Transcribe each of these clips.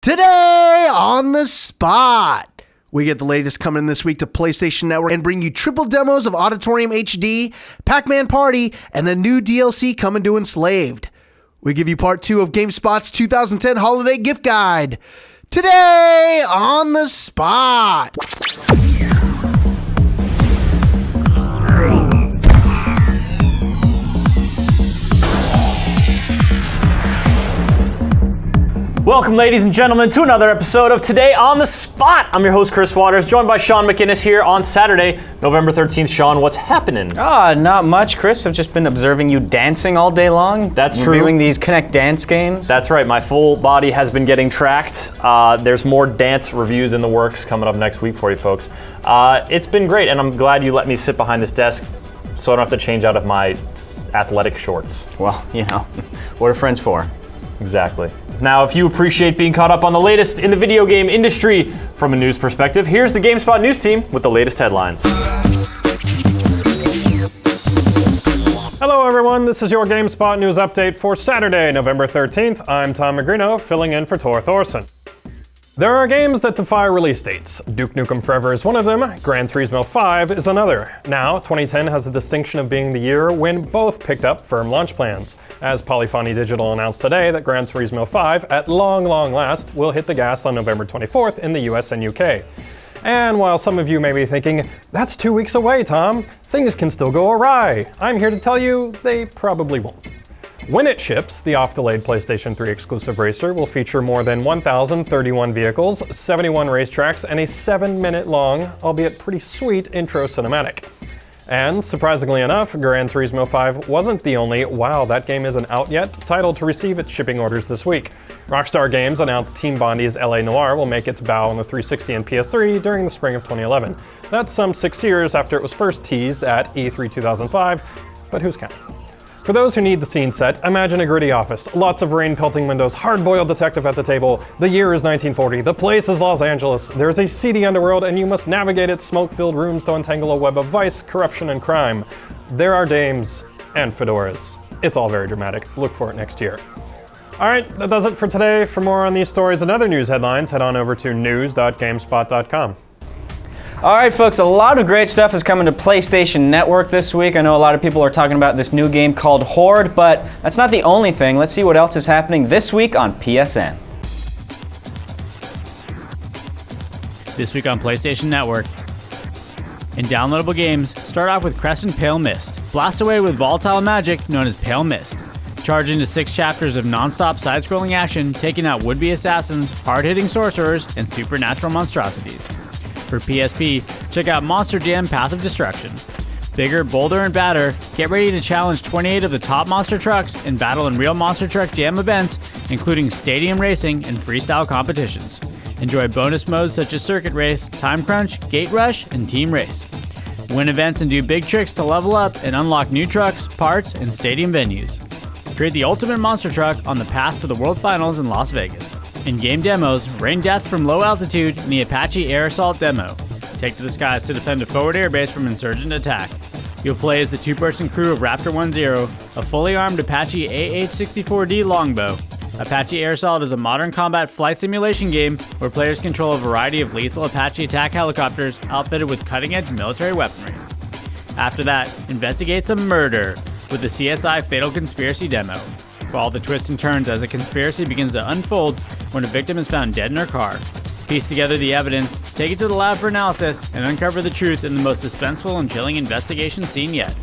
Today on the spot, we get the latest coming this week to PlayStation Network and bring you triple demos of Auditorium HD, Pac-Man Party, and the new DLC coming to Enslaved. We give you part 2 of GameSpot's 2010 Holiday Gift Guide. Today on the spot. Welcome, ladies and gentlemen, to another episode of Today on the Spot. I'm your host, Chris Waters, joined by Sean McInnes here on Saturday, November 13th. Sean, what's happening? Not much, Chris. I've just been observing you dancing all day long. That's true. Reviewing these Connect dance games. That's right. My full body has been getting tracked. There's more dance reviews in the works coming up next week for you folks. It's been great, and I'm glad you let me sit behind this desk so I don't have to change out of my athletic shorts. Well, you know, what are friends for? Exactly. Now, if you appreciate being caught up on the latest in the video game industry from a news perspective, here's the GameSpot news team with the latest headlines. Hello everyone, this is your GameSpot news update for Saturday, November 13th. I'm Tom Magrino, filling in for Tor Thorson. There are games that defy release dates. Duke Nukem Forever is one of them, Gran Turismo 5 is another. Now, 2010 has the distinction of being the year when both picked up firm launch plans, as Polyphony Digital announced today that Gran Turismo 5, at long last, will hit the gas on November 24th in the US and UK. And while some of you may be thinking, that's 2 weeks away, Tom, things can still go awry, I'm here to tell you they probably won't. When it ships, the oft-delayed PlayStation 3 exclusive racer will feature more than 1,031 vehicles, 71 racetracks, and a 7-minute long, albeit pretty sweet, intro cinematic. And, surprisingly enough, Gran Turismo 5 wasn't the only "wow, that game isn't out yet" title to receive its shipping orders this week. Rockstar Games announced Team Bondi's LA Noire will make its bow on the 360 and PS3 during the spring of 2011. That's some 6 years after it was first teased at E3 2005, but who's counting? For those who need the scene set, imagine a gritty office, lots of rain-pelting windows, hard-boiled detective at the table. The year is 1940, the place is Los Angeles, there's a seedy underworld, and you must navigate its smoke-filled rooms to untangle a web of vice, corruption, and crime. There are dames and fedoras. It's all very dramatic. Look for it next year. Alright, that does it for today. For more on these stories and other news headlines, head on over to news.gamespot.com. All right, folks, a lot of great stuff is coming to PlayStation Network this week. I know a lot of people are talking about this new game called Horde, but that's not the only thing. Let's see what else is happening this week on PSN. This week on PlayStation Network. In downloadable games, start off with Crescent Pale Mist. Blast away with volatile magic known as Pale Mist. Charge into 6 chapters of non-stop side-scrolling action, taking out would-be assassins, hard-hitting sorcerers, and supernatural monstrosities. For PSP, check out Monster Jam Path of Destruction. Bigger, bolder, and badder, get ready to challenge 28 of the top monster trucks and battle in real Monster Truck Jam events, including stadium racing and freestyle competitions. Enjoy bonus modes such as Circuit Race, Time Crunch, Gate Rush, and Team Race. Win events and do big tricks to level up and unlock new trucks, parts, and stadium venues. Create the ultimate monster truck on the path to the World Finals in Las Vegas. In-game demos, rain death from low altitude in the Apache Air Assault demo. Take to the skies to defend a forward airbase from insurgent attack. You'll play as the 2-person crew of Raptor 10, a fully armed Apache AH-64D longbow. Apache Air Assault is a modern combat flight simulation game where players control a variety of lethal Apache attack helicopters outfitted with cutting-edge military weaponry. After that, investigate some murder with the CSI Fatal Conspiracy demo. Follow the twists and turns as a conspiracy begins to unfold when a victim is found dead in her car. Piece together the evidence, take it to the lab for analysis, and uncover the truth in the most suspenseful and chilling investigation scene yet.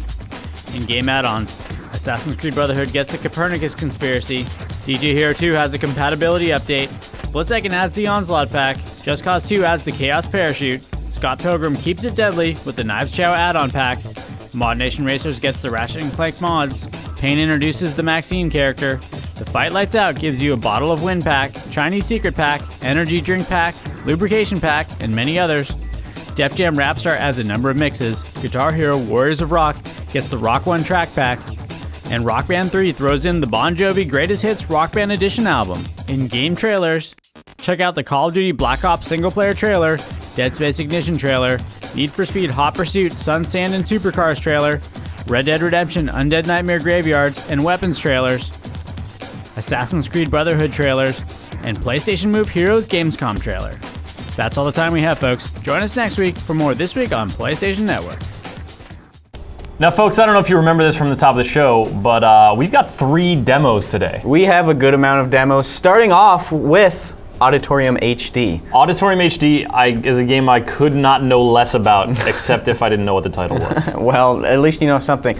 In-game add-ons, Assassin's Creed Brotherhood gets the Copernicus conspiracy, DJ Hero 2 has a compatibility update, Split Second adds the Onslaught pack, Just Cause 2 adds the Chaos Parachute, Scott Pilgrim keeps it deadly with the Knives Chow add-on pack, Mod Nation Racers gets the Ratchet and Clank mods, Pain introduces the Maxine character, The Fight Lights Out gives you a Bottle of Wind pack, Chinese Secret pack, Energy Drink pack, Lubrication pack, and many others. Def Jam Rap Star adds a number of mixes, Guitar Hero Warriors of Rock gets the Rock 1 track pack, and Rock Band 3 throws in the Bon Jovi Greatest Hits Rock Band Edition album. In-game trailers, check out the Call of Duty Black Ops single-player trailer, Dead Space Ignition trailer, Need for Speed Hot Pursuit Sun, Sand, and Supercars trailer, Red Dead Redemption Undead Nightmare Graveyards and Weapons trailers, Assassin's Creed Brotherhood trailers, and PlayStation Move Heroes Gamescom trailer. That's all the time we have, folks. Join us next week for more This Week on PlayStation Network. Now, folks, I don't know if you remember this from the top of the show, but we've got 3 demos today. We have a good amount of demos, starting off with Auditorium HD. Auditorium HD is a game I could not know less about, except if I didn't know what the title was. Well, at least you know something.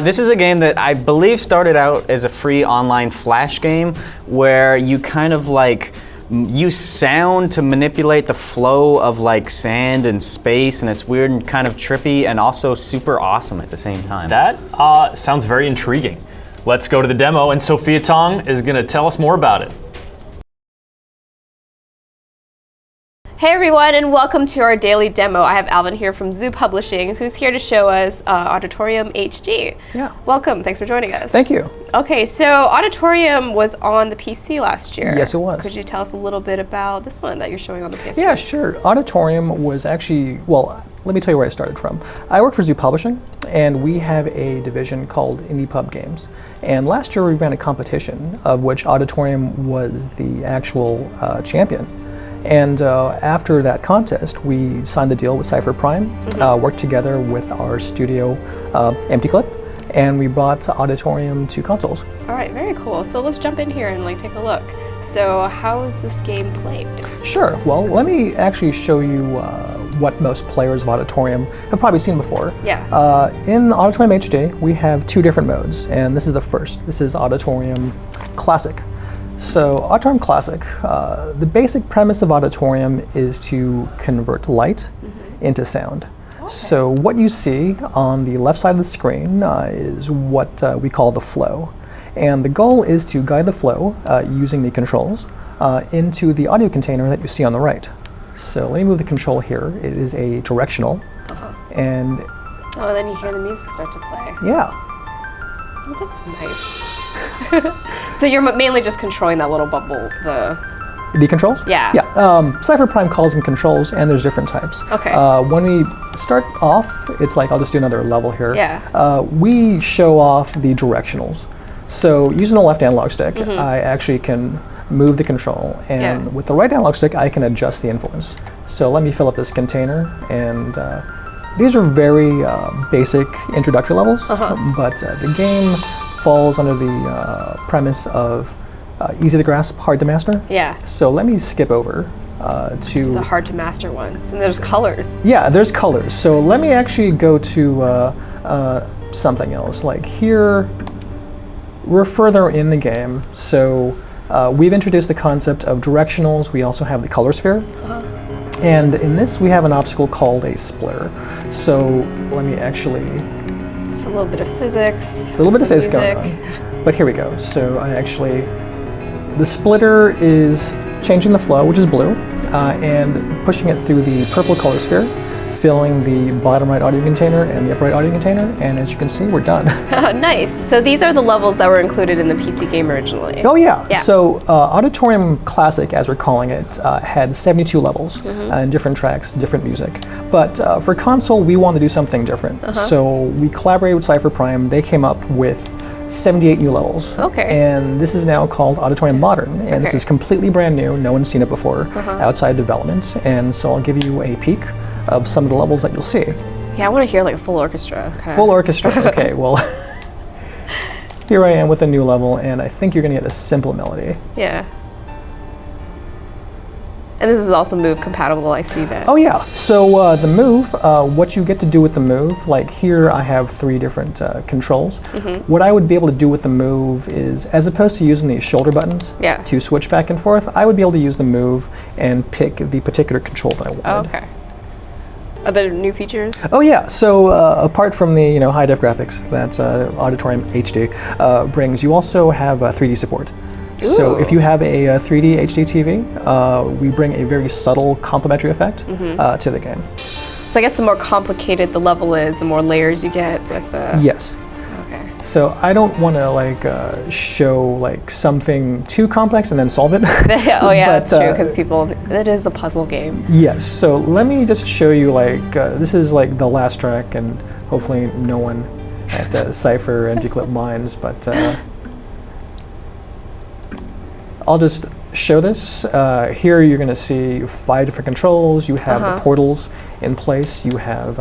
This is a game that I believe started out as a free online Flash game where you kind of like use sound to manipulate the flow of like sand and space, and it's weird and kind of trippy and also super awesome at the same time. That sounds very intriguing. Let's go to the demo, and Sophia Tong is going to tell us more about it. Hey everyone, and welcome to our daily demo. I have Alvin here from Zoo Publishing, who's here to show us Auditorium HD. Yeah. Welcome, thanks for joining us. Thank you. Okay, so Auditorium was on the PC last year. Yes, it was. Could you tell us a little bit about this one that you're showing on the PC? Yeah, sure. Auditorium was actually, well, let me tell you where I started from. I work for Zoo Publishing, and we have a division called Indie Pub Games. And last year we ran a competition of which Auditorium was the actual champion. And after that contest, we signed the deal with Cypher Prime, worked together with our studio, Empty Clip, and we brought Auditorium to consoles. All right, very cool. So let's jump in here and like take a look. So how is this game played? Sure. Well, let me actually show you what most players of Auditorium have probably seen before. Yeah. In Auditorium HD, we have 2 different modes, and this is the first. This is Auditorium Classic. So Auditorium Classic, the basic premise of Auditorium is to convert light into sound. Okay. So what you see on the left side of the screen is what we call the flow. And the goal is to guide the flow using the controls into the audio container that you see on the right. So let me move the control here. It is a directional. And oh, then you hear the music start to play. Yeah. Oh, that's nice. So you're mainly just controlling that little bubble, the controls? Yeah. Yeah. Cypher Prime calls them controls, and there's different types. Okay. When we start off, it's like, I'll just do another level here. Yeah. We show off the directionals. So using the left analog stick, I actually can move the control, and with the right analog stick, I can adjust the influence. So let me fill up this container, and these are very basic introductory levels, but the game falls under the premise of easy to grasp, hard to master. Yeah. So let me skip over to the hard to master ones, and there's colors. Yeah, there's colors. So let me actually go to something else. Like here, we're further in the game, so we've introduced the concept of directionals. We also have the color sphere. And in this, we have an obstacle called a splitter. So let me actually... It's a little bit of physics. A little bit of physics going on. But here we go. So I actually... The splitter is changing the flow, which is blue, and pushing it through the purple color sphere, filling the bottom right audio container and the upper right audio container, and as you can see, we're done. Nice. So these are the levels that were included in the PC game originally. Oh yeah. So Auditorium Classic, as we're calling it, had 72 levels and different tracks, different music. But for console, we wanted to do something different. So we collaborated with Cypher Prime. They came up with 78 new levels. Okay. And this is now called Auditorium Modern, and this is completely brand new. No one's seen it before outside development. And so I'll give you a peek of some of the levels that you'll see. Yeah, I want to hear like a full orchestra. Full orchestra. Okay, well, here I am with a new level, and I think you're going to get a simple melody. Yeah. And this is also Move compatible, I see that. Oh yeah, so the Move, what you get to do with the Move, like here I have 3 different controls. What I would be able to do with the Move is, as opposed to using these shoulder buttons to switch back and forth, I would be able to use the Move and pick the particular control that I wanted. Oh, okay. Are there new features? Oh yeah, so apart from the high def graphics that Auditorium HD brings, you also have 3D support. Ooh. So if you have a 3D HD TV, we bring a very subtle complementary effect to the game. So I guess the more complicated the level is, the more layers you get with the... Yes. Okay. So I don't want to show something too complex and then solve it. Oh yeah, that's true, because it is a puzzle game. Yes, so let me just show you this is the last track, and hopefully no one at Cypher and G-Clip minds, but I'll just show this. Here you're going to see 5 different controls. You have the portals in place. You have...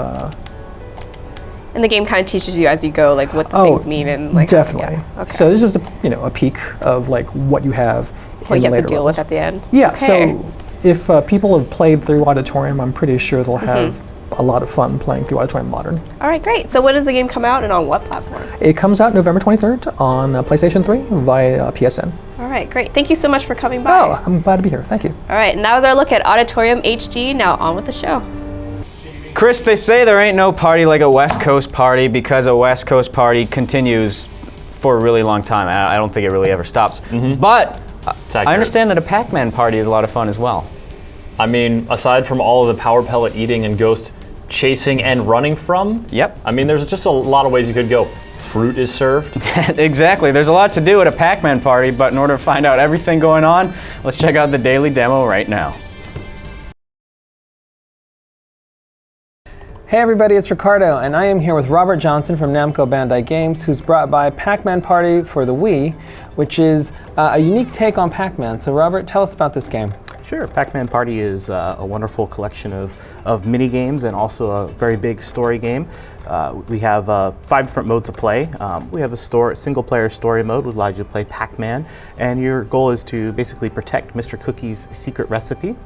and the game kind of teaches you as you go, like what the things mean and like. Definitely. Yeah. Okay. So this is just a peek of like what you have. What you have to deal levels. with at the end. Yeah. Okay. So if people have played through Auditorium, I'm pretty sure they'll have a lot of fun playing through Auditorium Modern. All right, great. So when does the game come out and on what platform? It comes out November 23rd on PlayStation 3 via PSN. All right, great. Thank you so much for coming by. Oh, I'm glad to be here. Thank you. All right, and that was our look at Auditorium HD. Now on with the show. Chris, they say there ain't no party like a West Coast party because a West Coast party continues for a really long time. I don't think it really ever stops. But I understand that a Pac-Man party is a lot of fun as well. I mean, aside from all of the power pellet eating and ghost chasing and running from, I mean, there's just a lot of ways you could go. Fruit is served. Exactly. There's a lot to do at a Pac-Man party, but in order to find out everything going on, let's check out the daily demo right now. Hey everybody, it's Ricardo, and I am here with Robert Johnson from Namco Bandai Games, who's brought by Pac-Man Party for the Wii, which is a unique take on Pac-Man. So Robert, tell us about this game. Sure. Pac-Man Party is a wonderful collection of mini games and also a very big story game. We have 5 different modes of play. We have a single-player story mode, which allows you to play Pac-Man, and your goal is to basically protect Mr. Cookie's secret recipe.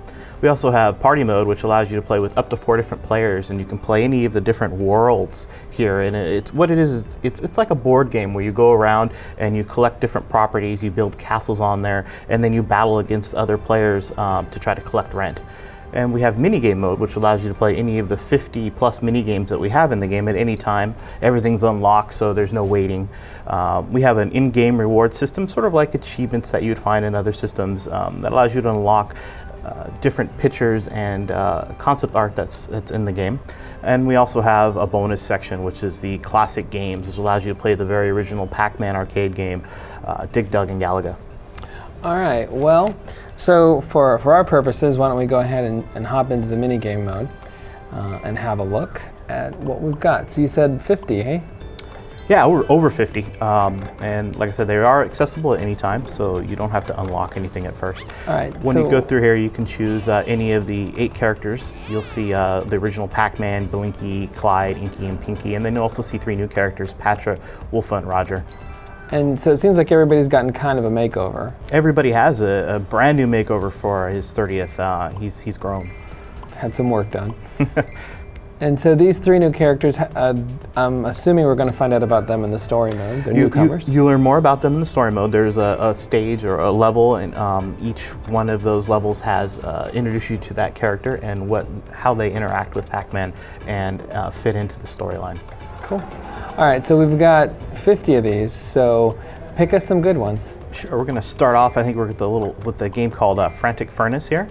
We also have party mode, which allows you to play with up to 4 different players, and you can play any of the different worlds here. And it's like a board game where you go around and you collect different properties, you build castles on there, and then you battle against other players to try to collect rent. And we have minigame mode, which allows you to play any of the 50 plus minigames that we have in the game at any time. Everything's unlocked, so there's no waiting. We have an in-game reward system, sort of like achievements that you'd find in other systems, that allows you to unlock different pictures and concept art that's in the game. And we also have a bonus section, which is the classic games, which allows you to play the very original Pac-Man arcade game, Dig Dug and Galaga. All right, well, so for our purposes, why don't we go ahead and hop into the minigame mode and have a look at what we've got. So you said 50, hey? Yeah, over 50. And like I said, they are accessible at any time, so you don't have to unlock anything at first. All right. When you go through here, you can choose any of the 8 characters. You'll see the original Pac-Man, Blinky, Clyde, Inky, and Pinky, and then you'll also see 3 new characters, Patra, Wolfa, and Roger. And so it seems like everybody's gotten kind of a makeover. Everybody has a brand new makeover for his 30th. He's grown. Had some work done. And so these 3 new characters, I'm assuming we're going to find out about them in the story mode. They're newcomers. You learn more about them in the story mode. There's a stage or a level, and each one of those levels has introduced you to that character and how they interact with Pac-Man and fit into the storyline. Cool. All right, so we've got 50 of these, so pick us some good ones. Sure, we're going to start off, I think we're with the game called Frantic Furnace here.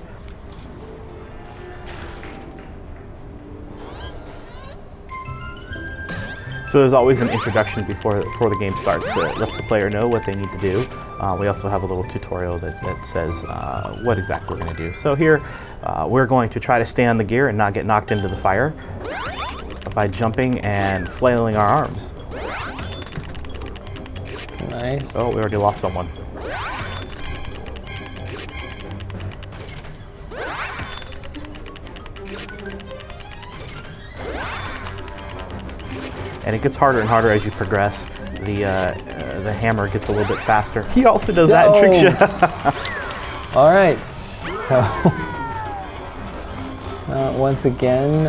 So there's always an introduction before the game starts that lets the player know what they need to do. We also have a little tutorial that says what exactly we're going to do. So here, we're going to try to stay on the gear and not get knocked into the fire by jumping and flailing our arms. Nice. Oh, we already lost someone. And it gets harder and harder as you progress. The hammer gets a little bit faster. He also does that in Trick Shot. All right, so once again,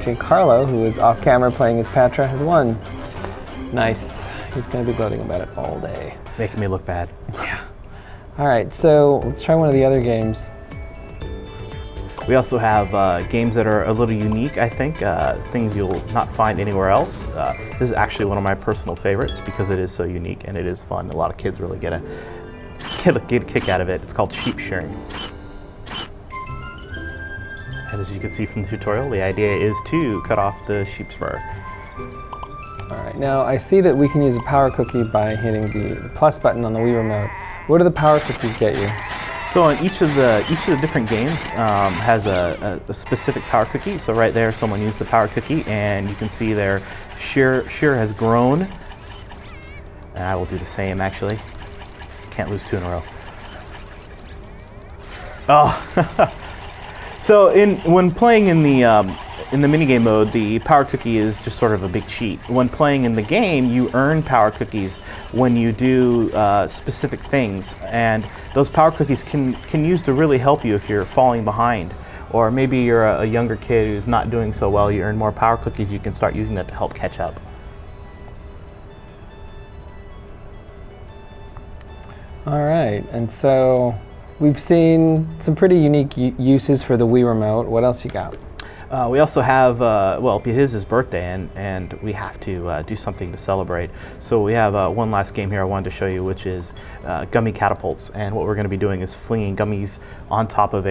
Giancarlo, who is off camera playing his Patra, has won. Nice. He's going to be gloating about it all day. Making me look bad. Yeah. All right, so let's try one of the other games. We also have games that are a little unique, I think, things you'll not find anywhere else. This is actually one of my personal favorites because it is so unique and it is fun. A lot of kids really get a kick out of it. It's called sheep shearing. And as you can see from the tutorial, the idea is to cut off the sheep's fur. All right, now I see that we can use a power cookie by hitting the plus button on the Wii remote. What do the power cookies get you? So on each of the different games has a specific power cookie. So right there, someone used the power cookie, and you can see their shear has grown. And I will do the same, actually. Can't lose 2 in a row. Oh, so when playing in the minigame mode, the power cookie is just sort of a big cheat. When playing in the game, you earn power cookies when you do specific things, and those power cookies can use to really help you if you're falling behind, or maybe you're a younger kid who's not doing so well. You earn more power cookies. You can start using that to help catch up. All right, and so we've seen some pretty unique uses for the Wii Remote. What else you got? We also have, well, it is his birthday, and we have to do something to celebrate. So we have one last game here I wanted to show you, which is gummy catapults. And what we're going to be doing is flinging gummies on top of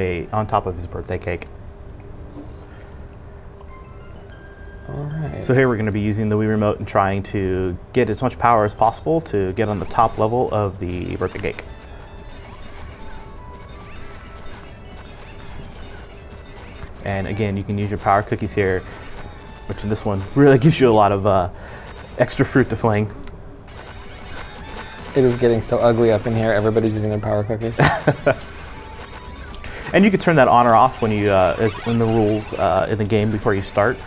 his birthday cake. All right. So here we're going to be using the Wii Remote and trying to get as much power as possible to get on the top level of the birthday cake. And again, you can use your power cookies here, which in this one really gives you a lot of extra fruit to fling. It is getting so ugly up in here. Everybody's using their power cookies. And you can turn that on or off when you, as in the rules in the game before you start.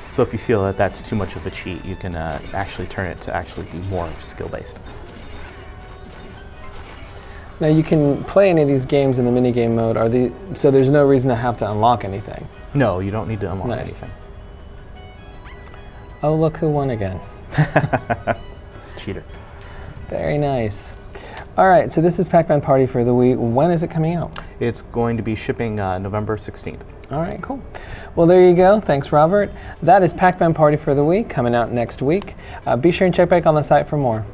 So if you feel that that's too much of a cheat, you can actually turn it to actually be more skill-based. Now you can play any of these games in the minigame mode. So there's no reason to have to unlock anything? No, you don't need to unlock Nice. anything. Oh, look who won again. Cheater. Very nice. All right, so this is Pac-Man Party for the Wii. When is it coming out? It's going to be shipping November 16th. All right, cool. Well, there you go. Thanks, Robert. That is Pac-Man Party for the Wii, coming out next week. Be sure and check back on the site for more.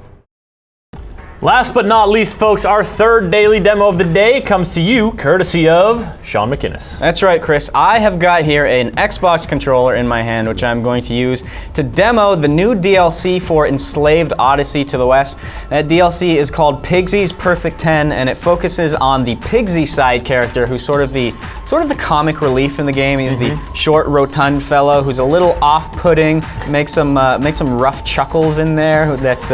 Last but not least, folks, our third daily demo of the day comes to you courtesy of Sean McInnes. That's right, Chris. I have got here an Xbox controller in my hand, which I'm going to use to demo the new DLC for Enslaved Odyssey to the West. That DLC is called Pigsy's Perfect 10, and it focuses on the Pigsy side character, who's sort of the comic relief in the game. He's the short, rotund fellow who's a little off-putting, makes some rough chuckles in there that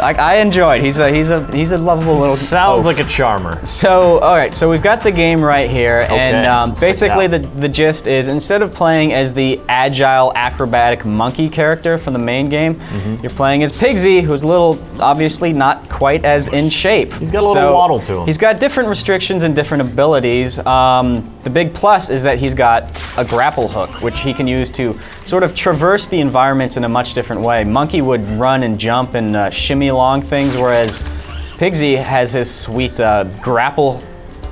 I enjoyed. He's a lovable little. Sounds like a charmer. So, all right, so we've got the game right here, and basically the gist is instead of playing as the agile, acrobatic monkey character from the main game, you're playing as Pigsy, who's a little, obviously not quite as in shape. He's got a little waddle to him. He's got different restrictions and different abilities. The big plus is that he's got a grapple hook, which he can use to sort of traverse the environments in a much different way. Monkey would run and jump and shimmy along things, whereas Pigsy has his sweet grapple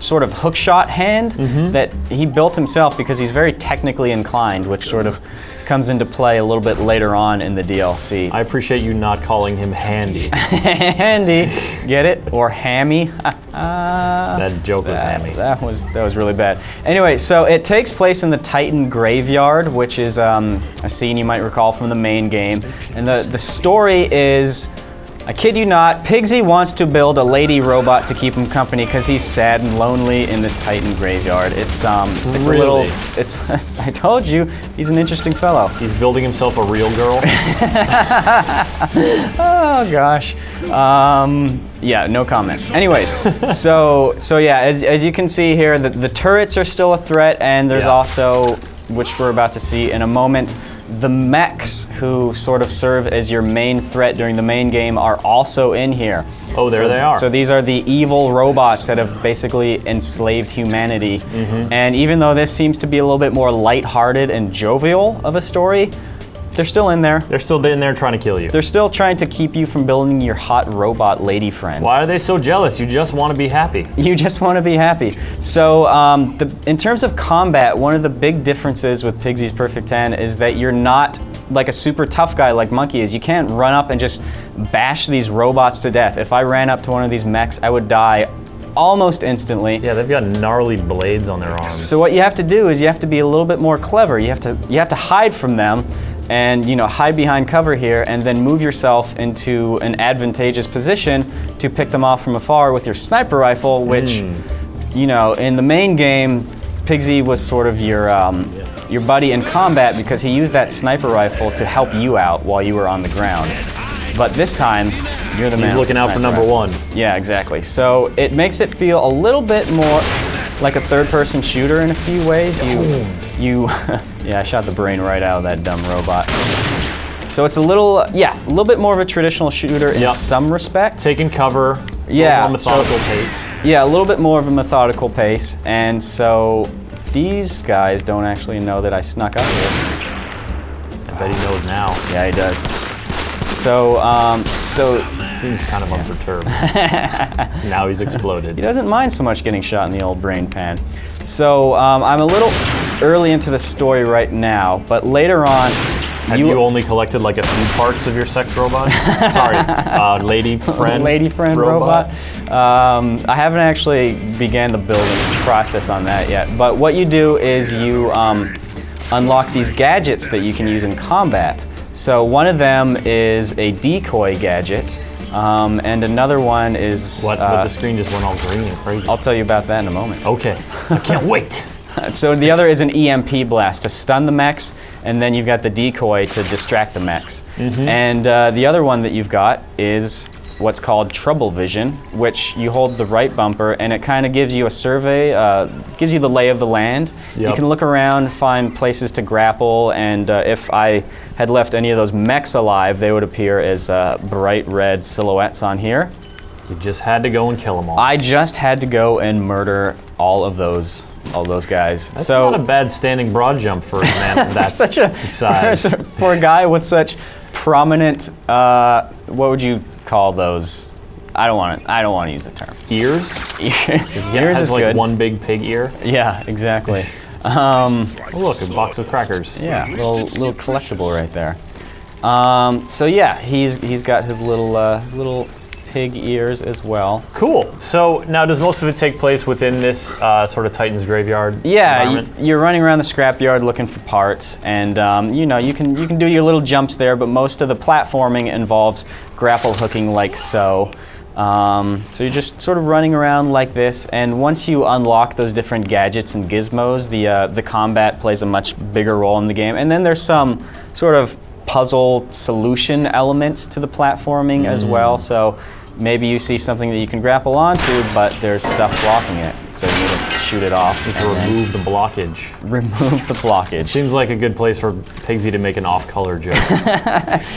sort of hookshot hand that he built himself because he's very technically inclined, which sort of comes into play a little bit later on in the DLC. I appreciate you not calling him Handy. Handy, get it? Or Hammy? That joke was hammy. That was really bad. Anyway, so it takes place in the Titan Graveyard, which is a scene you might recall from the main game. And the story is, I kid you not, Pigsy wants to build a lady robot to keep him company because he's sad and lonely in this Titan Graveyard. It's Really? a little, I told you, he's an interesting fellow. He's building himself a real girl. Oh gosh. Yeah, no comment. Anyways, so yeah, as you can see here, the turrets are still a threat, and there's also, which we're about to see in a moment, the mechs, who sort of serve as your main threat during the main game, are also in here. Oh, there they are. So these are the evil robots that have basically enslaved humanity. And even though this seems to be a little bit more lighthearted and jovial of a story, they're still in there. They're still in there trying to kill you. They're still trying to keep you from building your hot robot lady friend. Why are they so jealous? You just want to be happy. You just want to be happy. So in terms of combat, one of the big differences with Pigsy's Perfect 10 is that you're not like a super tough guy like Monkey is. You can't run up and just bash these robots to death. If I ran up to one of these mechs, I would die almost instantly. Yeah, they've got gnarly blades on their arms. So what you have to do is you have to be a little bit more clever. You have to hide from them, and hide behind cover here, and then move yourself into an advantageous position to pick them off from afar with your sniper rifle, which, in the main game, Pigsy was sort of your buddy in combat because he used that sniper rifle to help you out while you were on the ground. But this time, You're the man. He's looking out for number one. Yeah, exactly. So it makes it feel a little bit more like a third-person shooter in a few ways. Yeah, I shot the brain right out of that dumb robot. So it's a little bit more of a traditional shooter in some respects. Taking cover, yeah, a methodical pace. Yeah, a little bit more of a methodical pace. And so these guys don't actually know that I snuck up here. I bet he knows now. Yeah, he does. So, Seems kind of unperturbed. Now he's exploded. He doesn't mind so much getting shot in the old brain pan. So I'm a little early into the story right now, but later on, Have you only collected like a few parts of your sex robot? Sorry, lady friend. Lady friend robot. I haven't actually began the building process on that yet. But what you do is you unlock these gadgets that you can use in combat. So one of them is a decoy gadget, and another one is What? The screen just went all green and crazy. I'll tell you about that in a moment. Okay, I can't wait. So the other is an EMP blast to stun the mechs, and then you've got the decoy to distract the mechs. And the other one that you've got is what's called Trouble Vision, which you hold the right bumper, and it kind of gives you a survey, gives you the lay of the land. You can look around, find places to grapple, and if I had left any of those mechs alive, they would appear as bright red silhouettes on here. You just had to go and kill them all. I just had to go and murder all those guys. That's so, not a bad standing broad jump for a man of that such a size. For a guy with such prominent, what would you call those? I don't want to use the term. Ears? Ears is like good. One big pig ear. Yeah, exactly. Oh, look, a box of crackers. Yeah, little collectible right there. So yeah, he's got his little pig ears as well. Cool. So now, does most of it take place within this sort of Titan's graveyard? Yeah, you're running around the scrapyard looking for parts, and you can do your little jumps there, but most of the platforming involves grapple hooking like so. So you're just sort of running around like this, and once you unlock those different gadgets and gizmos, the combat plays a much bigger role in the game. And then there's some sort of puzzle solution elements to the platforming as well. So maybe you see something that you can grapple onto, but there's stuff blocking it. So you need to shoot it off. To remove the blockage. Remove the blockage. Seems like a good place for Pigsy to make an off-color joke.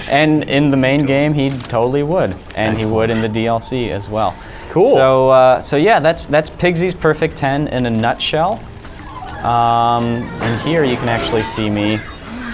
And in the main game, he totally would. And he would in the DLC as well. Cool. So yeah, that's Pigsy's Perfect 10 in a nutshell. And here you can actually see me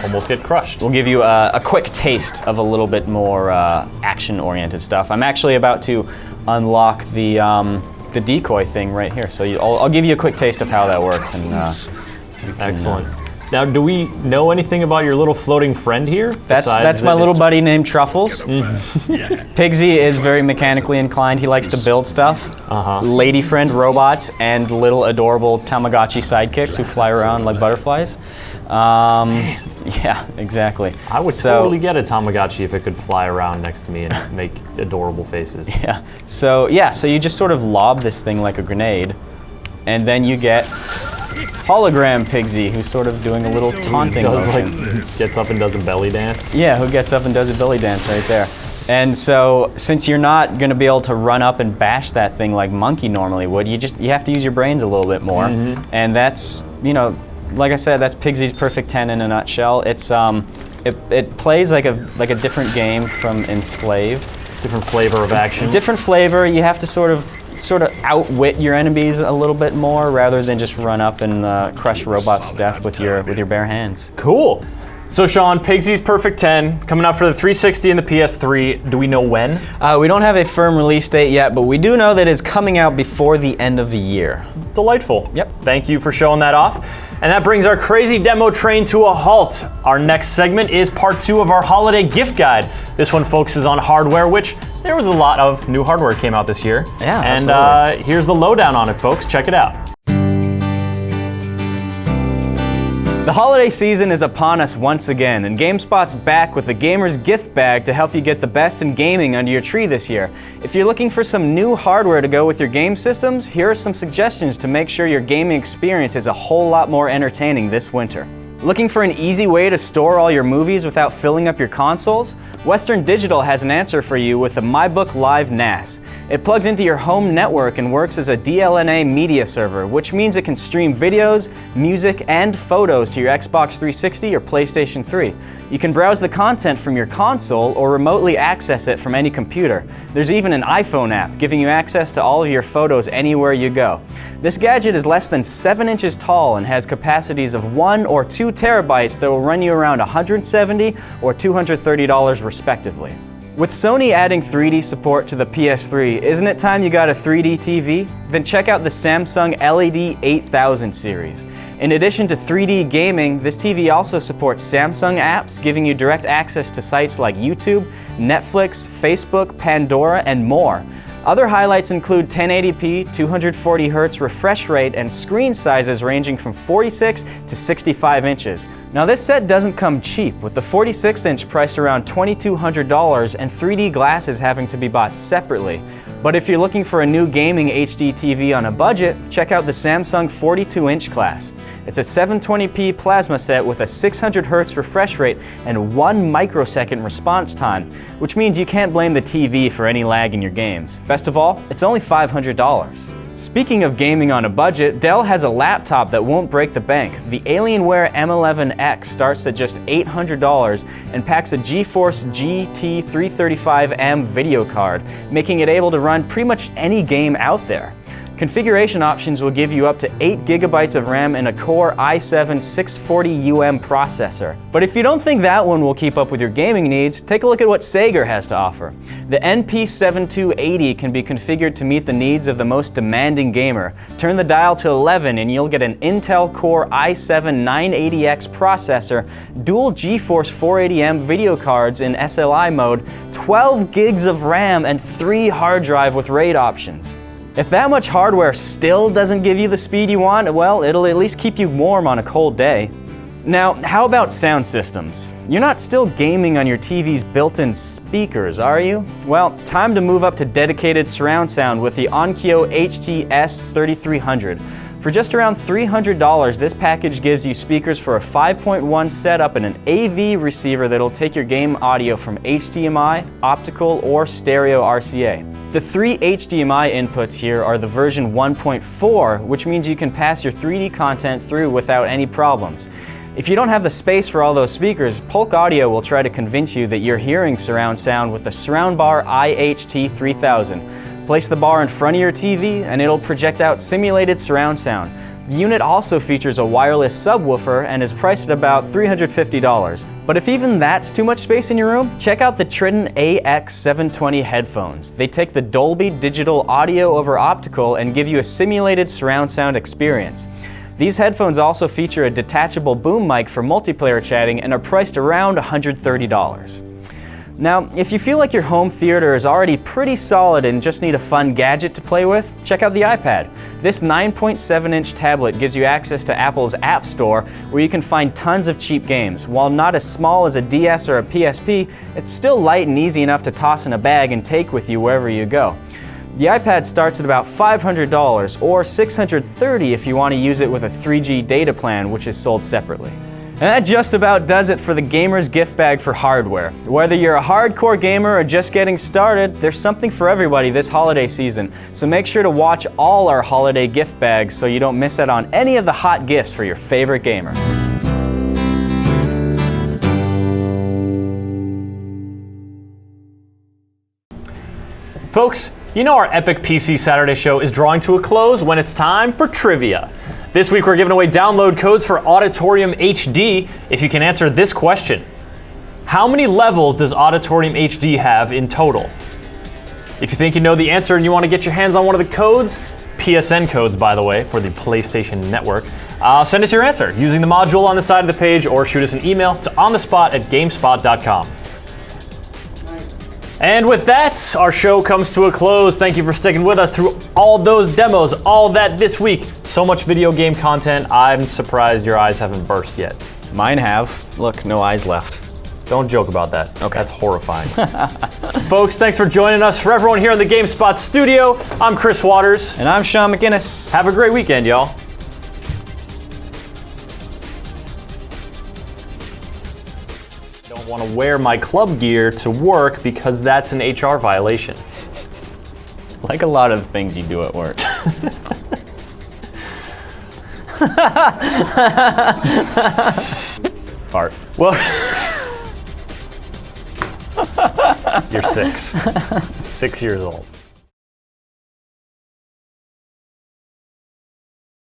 almost get crushed. We'll give you a quick taste of a little bit more action-oriented stuff. I'm actually about to unlock the decoy thing right here. So I'll give you a quick taste of how that works. And excellent. Now, do we know anything about your little floating friend here? That's my little buddy named Truffles. Pigsy is very mechanically inclined. He likes to build stuff. Lady friend robots and little adorable Tamagotchi sidekicks who fly around like butterflies. Yeah, exactly. I would totally get a Tamagotchi if it could fly around next to me and make adorable faces. Yeah. So you just sort of lob this thing like a grenade, and then you get hologram Pigsy, who's sort of doing a little taunting motion. Gets up and does a belly dance. Yeah, who gets up and does a belly dance right there. And so, since you're not going to be able to run up and bash that thing like Monkey normally would, you have to use your brains a little bit more. And that's, like I said, that's Pigsy's Perfect 10 in a nutshell. It's it plays like a different game from Enslaved. Different flavor of action. Different flavor. You have to sort of outwit your enemies a little bit more rather than just run up and crush robots to death with your bare hands. Cool. So Sean, Pigsy's Perfect 10 coming out for the 360 and the PS3. Do we know when? We don't have a firm release date yet, but we do know that it's coming out before the end of the year. Delightful. Yep. Thank you for showing that off. And that brings our crazy demo train to a halt. Our next segment is part 2 of our holiday gift guide. This one focuses on hardware, which there was a lot of new hardware came out this year. Yeah, and absolutely. Here's the lowdown on it, folks. Check it out. The holiday season is upon us once again, and GameSpot's back with the Gamer's Gift Bag to help you get the best in gaming under your tree this year. If you're looking for some new hardware to go with your game systems, here are some suggestions to make sure your gaming experience is a whole lot more entertaining this winter. Looking for an easy way to store all your movies without filling up your consoles? Western Digital has an answer for you with the MyBook Live NAS. It plugs into your home network and works as a DLNA media server, which means it can stream videos, music, and photos to your Xbox 360 or PlayStation 3. You can browse the content from your console or remotely access it from any computer. There's even an iPhone app giving you access to all of your photos anywhere you go. This gadget is less than 7 inches tall and has capacities of 1 or 2 terabytes that will run you around $170 or $230 respectively. With Sony adding 3D support to the PS3, isn't it time you got a 3D TV? Then check out the Samsung LED 8000 series. In addition to 3D gaming, this TV also supports Samsung apps, giving you direct access to sites like YouTube, Netflix, Facebook, Pandora, and more. Other highlights include 1080p, 240Hz refresh rate, and screen sizes ranging from 46 to 65 inches. Now this set doesn't come cheap, with the 46-inch priced around $2,200 and 3D glasses having to be bought separately. But if you're looking for a new gaming HD TV on a budget, check out the Samsung 42-inch class. It's a 720p plasma set with a 600Hz refresh rate and 1 microsecond response time, which means you can't blame the TV for any lag in your games. Best of all, it's only $500. Speaking of gaming on a budget, Dell has a laptop that won't break the bank. The Alienware M11X starts at just $800 and packs a GeForce GT 335M video card, making it able to run pretty much any game out there. Configuration options will give you up to 8 GB of RAM and a Core i7 640UM processor. But if you don't think that one will keep up with your gaming needs, take a look at what Sager has to offer. The NP7280 can be configured to meet the needs of the most demanding gamer. Turn the dial to 11 and you'll get an Intel Core i7 980X processor, dual GeForce 480M video cards in SLI mode, 12 gigs of RAM, and 3 hard drive with RAID options. If that much hardware still doesn't give you the speed you want, well, it'll at least keep you warm on a cold day. Now, how about sound systems? You're not still gaming on your TV's built-in speakers, are you? Well, time to move up to dedicated surround sound with the Onkyo HTS 3300. For just around $300, this package gives you speakers for a 5.1 setup and an AV receiver that'll take your game audio from HDMI, optical, or stereo RCA. The 3 HDMI inputs here are the version 1.4, which means you can pass your 3D content through without any problems. If you don't have the space for all those speakers, Polk Audio will try to convince you that you're hearing surround sound with the Surroundbar IHT 3000. Place the bar in front of your TV and it'll project out simulated surround sound. The unit also features a wireless subwoofer and is priced at about $350. But if even that's too much space in your room, check out the Triton AX720 headphones. They take the Dolby Digital audio over optical and give you a simulated surround sound experience. These headphones also feature a detachable boom mic for multiplayer chatting and are priced around $130. Now, if you feel like your home theater is already pretty solid and just need a fun gadget to play with, check out the iPad. This 9.7-inch tablet gives you access to Apple's App Store, where you can find tons of cheap games. While not as small as a DS or a PSP, it's still light and easy enough to toss in a bag and take with you wherever you go. The iPad starts at about $500 or $630 if you want to use it with a 3G data plan, which is sold separately. And that just about does it for the gamer's gift bag for hardware. Whether you're a hardcore gamer or just getting started, there's something for everybody this holiday season. So make sure to watch all our holiday gift bags so you don't miss out on any of the hot gifts for your favorite gamer. Folks, you know our epic PC Saturday show is drawing to a close when it's time for trivia. This week we're giving away download codes for Auditorium HD if you can answer this question. How many levels does Auditorium HD have in total? If you think you know the answer and you want to get your hands on one of the codes, PSN codes by the way, for the PlayStation Network, send us your answer using the module on the side of the page or shoot us an email to onthespot@gamespot.com. And with that, our show comes to a close. Thank you for sticking with us through all those demos, all that this week. So much video game content, I'm surprised your eyes haven't burst yet. Mine have. Look, no eyes left. Don't joke about that. Okay. That's horrifying. Folks, thanks for joining us. For everyone here in the GameSpot studio, I'm Chris Waters. And I'm Sean McGinnis. Have a great weekend, y'all. I want to wear my club gear to work because that's an HR violation. Like a lot of things you do at work. Fart. Well, you're 6. 6 years old.